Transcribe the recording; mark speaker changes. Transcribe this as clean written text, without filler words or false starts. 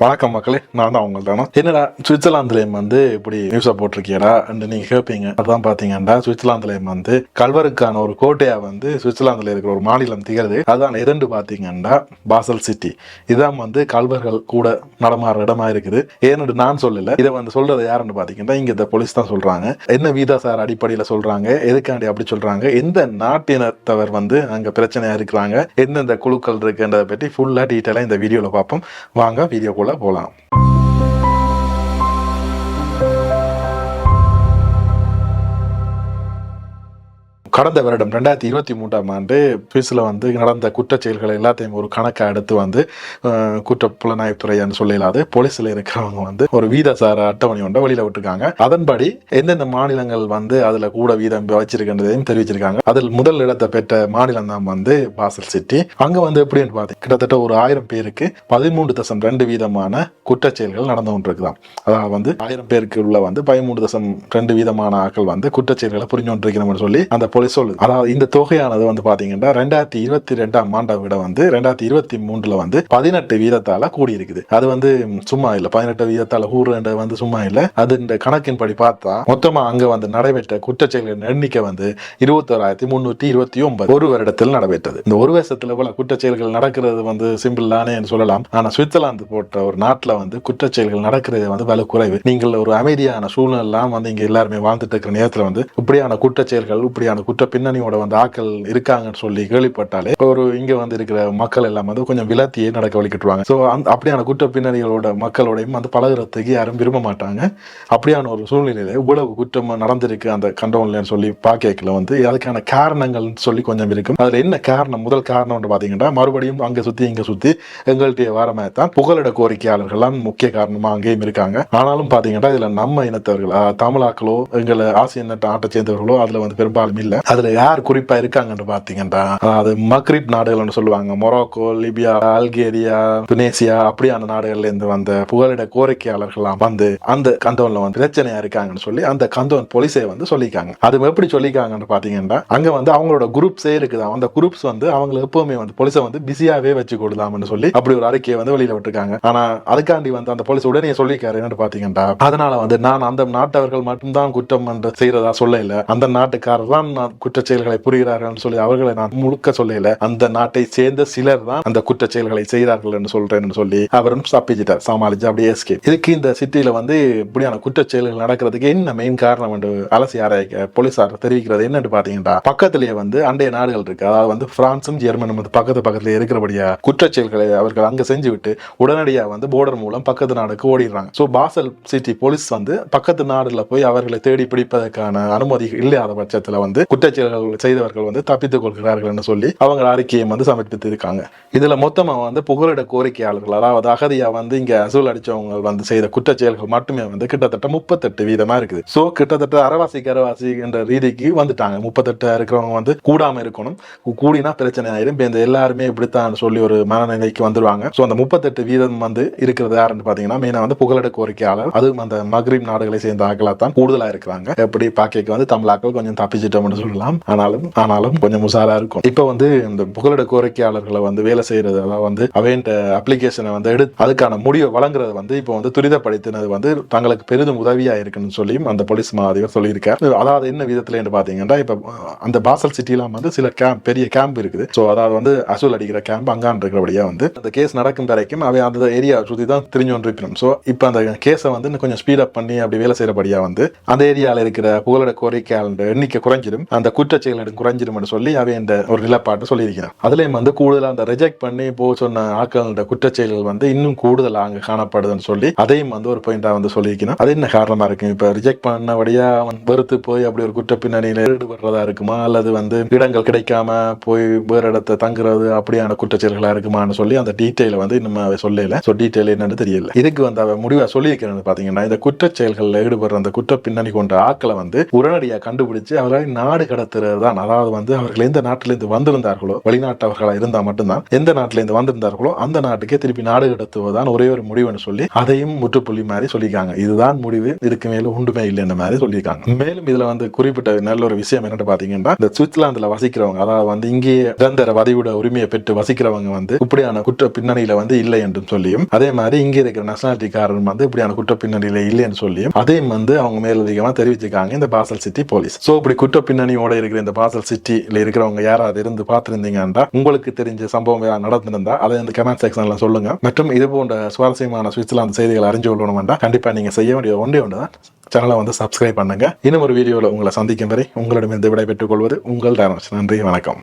Speaker 1: வணக்கம் மக்களே, நான் தான் உங்கள் தானே. என்னடா சுவிட்சர்லாந்துலேயும் இப்படி நியூஸை போட்டிருக்கியடா நீங்க கேட்பீங்க. அதான் பாத்தீங்கன்னா சுவிட்சர்லாந்துலேயும் கல்வருக்கான ஒரு கோட்டையா சுவிட்சர்லாந்துல இருக்கிற ஒரு மாநிலம் திகழ்து. அதான் இரண்டு பாத்தீங்கன்னா பாசல் சிட்டி. இதான் கல்வர்கள் கூட நடமாற இடமா இருக்குது. ஏன்னு நான் சொல்லல, இதை சொல்றது யாருன்னு பாத்தீங்கன்னா இங்க இந்த போலீஸ் தான் சொல்றாங்க. என்ன வீதாசார அடிப்படையில சொல்றாங்க, எதுக்காண்டி அப்படி சொல்றாங்க, எந்த நாட்டினத்தவர் அங்க பிரச்சனையா இருக்கிறாங்க, எந்தெந்த குழுக்கள் இருக்குன்றதை பற்றி ஃபுல்லா டீட்டெயிலா இந்த வீடியோல பார்ப்போம். வாங்க வீடியோக்குள்ள போலாம். கடந்த வருடம் 2023 சுவிஸ்ல நடந்த குற்றச் செயல்களை எல்லாத்தையும் ஒரு கணக்கை எடுத்து குற்ற புலனாய்வுத்துறைன்னு சொல்லலாது போலீஸ்ல இருக்கிறவங்க ஒரு வீதசார அட்டவணை ஒன்றை வெளியில விட்டுருக்காங்க. அதன்படி எந்தெந்த மாநிலங்கள் அதுல கூட வீதம் வச்சிருக்கின்றதையும் தெரிவிச்சிருக்காங்க. அதில் முதல் இடத்தை பெற்ற மாநிலம் தான் பாசல் சிட்டி. அங்க எப்படின்னு பார்த்தீங்க, கிட்டத்தட்ட ஒரு 1000 பேருக்கு 13.2 வீதமான குற்றச் செயல்கள் நடந்து கொண்டிருக்குதான். அதாவது 1000 பேருக்கு உள்ள 13.2 வீதமான ஆக்கள் குற்றச் செயல்களை புரிஞ்சு கொண்டிருக்கணும்னு சொல்லி அந்த போலீஸ் சொல்லுது. அதாவது இந்த தொகையானது பாத்தீங்கன்னா 2022ஆம் ஆண்டை விட 2023ல 18 வீதத்தால கூடி இருக்குது. அது சும்மா இல்ல, 18 வீதத்தால கூடுறது சும்மா இல்ல. அது இந்த கணக்கின்படி பார்த்தா மொத்தமா அங்க நடைபெற்ற குற்றச்செயல்களின் எண்ணிக்கை 21,329 ஒரு வருடத்தில் நடைபெற்றது. இந்த ஒரு வருஷத்துல போல குற்றச்செயல்கள் நடக்கிறது சிம்பிள் தானே சொல்லலாம். ஆனா சுவிட்சர்லாந்து போன்ற ஒரு நாட்டுல குற்றச்செயல்கள் நடக்கிறது வலு குறைவு. நீங்கள் ஒரு அமைதியான சூழ்நிலாம் இங்க எல்லாருமே வாழ்ந்துட்டு இருக்கிற நேரத்துல இப்படியான குற்றச்செயல்கள், இப்படியான குற்ற பின்னணியோட ஆக்கள் இருக்காங்கன்னு சொல்லி கேள்விப்பட்டாலே ஒரு இங்க இருக்கிற மக்கள் எல்லாம் கொஞ்சம் விலத்தியே நடக்க வலிக்கிட்டுருவாங்க. ஸோ அப்படியான குற்ற பின்னணிகளோட மக்களோடையும் பழகுறதுக்கு யாரும் விரும்ப மாட்டாங்க. அப்படியான ஒரு சூழ்நிலையில இவ்வளவு குற்றம் நடந்திருக்கு அந்த கண்டோன்லன்னு சொல்லி பாக்கல அதுக்கான காரணங்கள் சொல்லி கொஞ்சம் இருக்கும். அதுல என்ன காரணம், முதல் காரணம் பாத்தீங்கன்னா மறுபடியும் அங்க சுத்தி இங்க சுத்தி எங்கள்கிட்ட வாரமாக தான் புகலிட கோரிக்கையாளர்கள்லாம் முக்கிய காரணமா அங்கேயும் இருக்காங்க. ஆனாலும் பாத்தீங்கன்னா இதுல நம்ம இனத்தவர்கள், தமிழாக்களோ எங்களை ஆசிய நாட்டை சேர்ந்தவர்களோ அதுல பெரும்பாலும் இல்ல. அதுல யார் குறிப்பா இருக்காங்கன்னு பாத்தீங்கன்னா அது மக்ரிப் நாடுகள் சொல்லுவாங்க. மொரோக்கோ, லிபியா, அல்கேரியா, துனேசியா அப்படியான நாடுகள்ல இருந்து வந்த புகலிட கோரிக்கையாளர்கள்லாம் அந்த கந்தோன்ல பிரச்சனையா இருக்காங்கன்னு சொல்லி அந்த கந்தோன் போலீஸே சொல்லிக்காங்க. அது எப்படி சொல்லிக்காங்கன்னு பாத்தீங்கன்னா அங்க அவங்களோட குரூப்ஸே இருக்குதான். அந்த குரூப்ஸ் அவங்க எப்பவுமே போலீஸை பிஸியாவே வச்சு கொடுதாம்னு சொல்லி அப்படி ஒரு அறிக்கையை வெளியில விட்டுருக்காங்க. ஆனா அதுக்காண்டி அந்த போலீஸ் உடனே சொல்லிக்காரு என்னன்னு பாத்தீங்கன்னா, அதனால நான் அந்த நாட்டவர்கள் மட்டும்தான் குற்றம் செய்யறதா சொல்ல இல்ல, அந்த நாட்டுக்காரர் தான் குற்றச் செயல்களை புரிகிறார்கள் சொல்லி அவர்களை நான் முழுக்க சொல்லல, அந்த நாட்டை சேர்ந்த சிலர் தான் அந்த குற்றச் செயல்களை செய்கிறார்கள் என்று சொல்றேன்னு சொல்லி அவரும் தப்பிச்சிட்டார், சமாளிச்சு அப்படியே எஸ்கேப். இதுக்கு இந்த சிட்டியில இப்படியான குற்றச் செயல்கள் நடக்கிறதுக்கு என்ன மெயின் காரணம் என்று அலசி ஆராய்க்க போலீசார் தெரிவிக்கிறது என்னன்னு பாத்தீங்கன்னா, பக்கத்திலேயே அண்டைய நாடுகள் இருக்கு. அதாவது பிரான்சும் ஜெர்மனும் பக்கத்துல இருக்கிறபடியா குற்றச் செயல்களை அவர்கள் அங்க செஞ்சு விட்டு உடனடியா போர்டர் மூலம் பக்கத்து நாடுக்கு ஓடிடுறாங்க. சோ பாசல் சிட்டி போலீஸ் பக்கத்து நாடுல போய் அவர்களை தேடி பிடிப்பதற்கான அனுமதி இல்லாத பட்சத்துல குற்றச்செயல்கள் செய்தவர்கள் தப்பித்துக் கொள்கிறார்கள் என்று சொல்லி அவங்க அறிக்கையை சமர்ப்பித்து இருக்காங்க. இதுல மொத்தமா புகலிட கோரிக்கையாளர்கள், அதாவது அகதியா இங்க அசூல் அடிச்சவங்க செய்த குற்றச்செயல்கள் மட்டுமே கிட்டத்தட்ட 38 வீதமா இருக்குது. சோ கிட்டத்தட்ட அரைவாசி என்ற ரீதிக்கு வந்துட்டாங்க. 38 இருக்கிறவங்க கூடாம இருக்கணும், கூடினா பிரச்சனை ஆயிரும், இந்த எல்லாருமே இப்படித்தான் சொல்லி ஒரு மனநிலைக்கு வந்துருவாங்க. சோ அந்த 38 வீதம் இருக்கிறது யாருன்னு பாத்தீங்கன்னா மெயினா புகலிட கோரிக்கையாளர், அதுவும் அந்த மக்ரிப் நாடுகளை சேர்ந்த ஆக்களா தான் கூடுதலா இருக்கிறாங்க. எப்படி பாக்க தமிழாக்கள் கொஞ்சம் தப்பிச்சிட்டோம்னு சொல்லலாம், ஆனாலும் கொஞ்சம் உசாரா இருக்கும். இப்ப இந்த புகலிட கோரிக்கையாளர்களை வேலை செய்யறது, அதாவது அவைன்ற அப்ளிகேஷனை எடுத்து அதுக்கான முடிவை வழங்குறது இப்ப துரிதப்படுத்தினது தங்களுக்கு பெரிதும் உதவியா இருக்குன்னு சொல்லியும் அந்த போலீஸ் மாதிரியும் சொல்லியிருக்காரு. அதாவது என்ன விதத்துல என்று பாத்தீங்கன்னா, இப்ப அந்த பாசல் சிட்டிலாம் சில பெரிய கேம்ப் இருக்குது. சோ அதாவது அசூல் அடிக்கிற கேம்ப் அங்கான் இருக்கிறபடியா அந்த கேஸ் நடக்கும் வரைக்கும் அவை அந்த ஏரியா சுத்தி தான் தெரிஞ்சு கொண்டிருக்கணும். சோ இப்ப அந்த கேஸை கொஞ்சம் ஸ்பீட் அப் பண்ணி அப்படி வேலை செய்யறபடியா அந்த ஏரியால இருக்கிற புகலிட கோரிக்கையாளர் எண்ணிக்கை குறைஞ்சிடும், அந்த குற்றச்செயல்கள் குறைஞ்சிடும் சொல்லி அவை இந்த ஒரு நிலப்பாட்டு சொல்லியிருக்கிறார். அதுலயும் கூடுதலா அந்த ரிஜெக்ட் பண்ணி சொன்ன ஆக்களோட குற்றச்செயல்கள் இன்னும் கூடுதலா அங்க காணப்படுதுன்னு சொல்லி அதையும் ஒரு பாயிண்டா சொல்லியிருக்கணும். அது என்ன காரணமா இருக்கு, இப்ப ரிஜெக்ட் பண்ணபடியா வெறுத்து போய் அப்படி ஒரு குற்ற பின்னணியில ஈடுபடுறதா இருக்குமா, அல்லது இடங்கள் கிடைக்காம போய் வேற இடத்தை தங்குறது அப்படியான குற்றச்செயல்களா இருக்குமான்னு சொல்லி அந்த டீட்டெயில இன்னும் அவை சொல்லல. சோ டீட்டெயில் என்னன்னு தெரியல. இதுக்கு அவ முடிவா சொல்லியிருக்கிறது பாத்தீங்கன்னா, இந்த குற்றச்செயல்கள் ஈடுபடுற அந்த குற்ற பின்னணி கொண்ட ஆக்களை உடனடியா கண்டுபிடிச்சு அவர்களை நாடு கடத்துறது தான். அதாவது வந்து அவர்கள் எந்த நாட்டிலிருந்து வந்திருந்தார்களோ, வெளிநாட்டவர்களாக இருந்தால் மட்டும்தான், எந்த நாட்டிலிருந்து வந்திருந்தார்களோ அந்த நாட்டுக்கே திருப்பி நாடு கடத்துவதுதான் ஒரே ஒரு முடிவுன்னு சொல்லி அதையும் முற்றுப்புள்ளி மாதிரி சொல்லியிருக்காங்க. இதுதான் முடிவு, இதுக்கு மேல ஒன்றுமே இல்லைன்ற மாதிரி சொல்லியிருக்காங்க. மேலும் இதுல வந்து குறிப்பிட்ட நல்ல ஒரு விஷயம் என்னன்னு பாத்தீங்கன்னா, இந்த சுவிட்சர்லாந்துல வசிக்கிறவங்க, அதாவது வந்து இங்கே நிரந்தர வதிவிட உரிமையை பெற்று வசிக்கிறவங்க வந்து இப்படியான குற்ற பின்னணியில வந்து இல்லை என்றும் சொல்லியும், அதே மாதிரி இங்கே இருக்கிற நேஷனாலிட்டிக்காரன் வந்து இப்படியான குற்ற பின்னணியில இல்லைன்னு சொல்லியும் அதையும் வந்து அவங்க மேலதிகமா தெரிவிச்சிருக்காங்க இந்த பாசல் சிட்டி போலீஸ். சோ இப்படி குற்ற பின்னணியோட இருக்கிற இந்த பாசல் சிட்டில இருக்கிறவங்க யாராவது இருந்து பார்த்திருந்தீங்கன்னா, உங்களுக்கு தெரிஞ்ச சம்பவம் நடந்திருந்தா அதை இந்த கமெண்ட் செக்ஷன்ல சொல்லுங்க. மற்றும் இது போன்ற சுவாரஸ்யமான சுவிட்சர்லாந்து செய்திகளை அறிஞ்சு கொள்ளணும்னா கண்டிப்பா நீங்க செய்ய வேண்டிய ஒன்றே ஒன்றுதான், சேனலை வந்து சப்ஸ்கிரைப் பண்ணுங்க. இன்னும் ஒரு வீடியோவில் உங்களை சந்திக்கும் வரை உங்களிடமிருந்து விடை பெற்றுக் கொள்வது உங்கள் டானஸ். நன்றி, வணக்கம்.